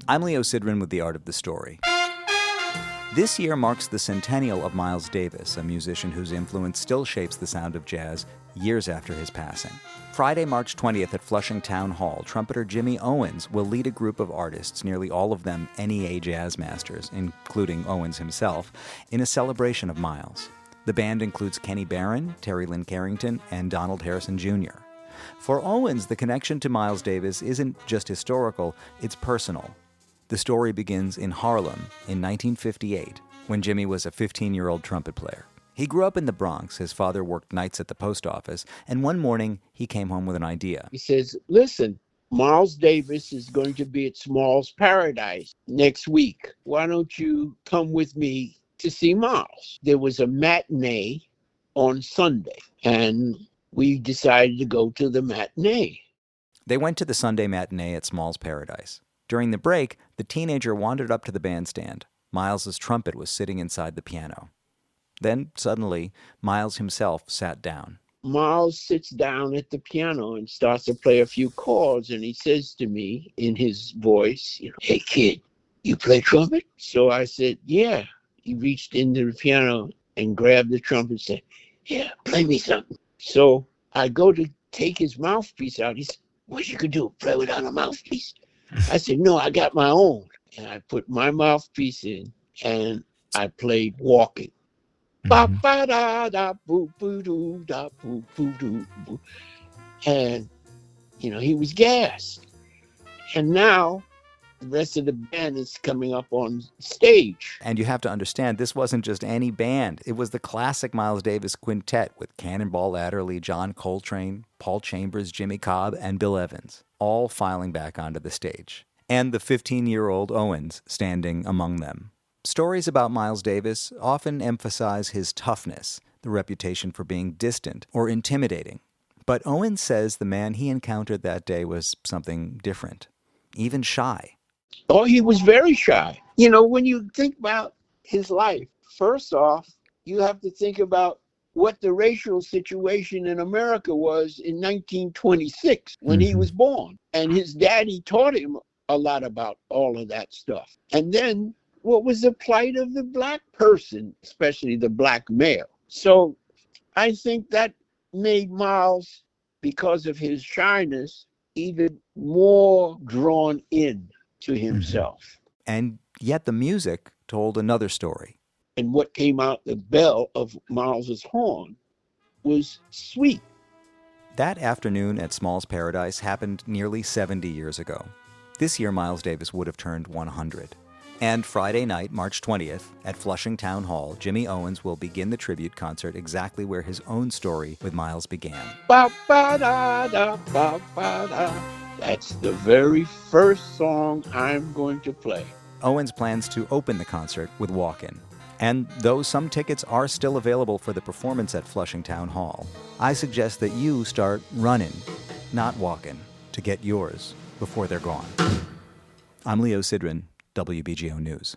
I'm Leo Sidran with The Art of the Story. This year marks the centennial of Miles Davis, a musician whose influence still shapes the sound of jazz years after his passing. Friday, March 20th at Flushing Town Hall, trumpeter Jimmy Owens will lead a group of artists, nearly all of them NEA jazz masters, including Owens himself, in a celebration of Miles. The band includes Kenny Barron, Terry Lynn Carrington, and Donald Harrison Jr. For Owens, the connection to Miles Davis isn't just historical, it's personal. The story begins in Harlem in 1958, when Jimmy was a 15-year-old trumpet player. He grew up in the Bronx. His father worked nights at the post office, and one morning he came home with an idea. He says, listen, Miles Davis is going to be at Small's Paradise next week. Why don't you come with me to see Miles? There was a matinee on Sunday, and we decided to go to the matinee. They went to the Sunday matinee at Small's Paradise. During the break, the teenager wandered up to the bandstand. Miles's trumpet was sitting inside the piano. Then, suddenly, Miles himself sat down. Miles sits down at the piano and starts to play a few chords, and he says to me in his voice, hey, kid, you play trumpet? So I said, yeah. He reached into the piano and grabbed the trumpet and said, yeah, play me something. So I go to take his mouthpiece out. He said, what you could do, play without a mouthpiece? I said, no, I got my own. And I put my mouthpiece in and I played Walking. Ba ba da da boo boo doo da boo boo doo boo. And he was gassed. And now the rest of the band is coming up on stage. And you have to understand, this wasn't just any band. It was the classic Miles Davis Quintet with Cannonball Adderley, John Coltrane, Paul Chambers, Jimmy Cobb, and Bill Evans, all filing back onto the stage. And the 15-year-old Owens standing among them. Stories about Miles Davis often emphasize his toughness, the reputation for being distant or intimidating. But Owens says the man he encountered that day was something different, even shy. Oh, he was very shy. When you think about his life, first off, you have to think about what the racial situation in America was in 1926 when he was born. And his daddy taught him a lot about all of that stuff. And then what was the plight of the black person, especially the black male? So I think that made Miles, because of his shyness, even more drawn in to himself. And yet the music told another story. And what came out the bell of Miles's horn was sweet. That afternoon at Small's Paradise happened nearly 70 years ago. This year, Miles Davis would have turned 100. And Friday night, March 20th, at Flushing Town Hall, Jimmy Owens will begin the tribute concert exactly where his own story with Miles began. Ba, ba, da, da, ba, ba, da. That's the very first song I'm going to play. Owens plans to open the concert with Walkin'. And though some tickets are still available for the performance at Flushing Town Hall, I suggest that you start running, not walking, to get yours before they're gone. I'm Leo Sidran, WBGO News.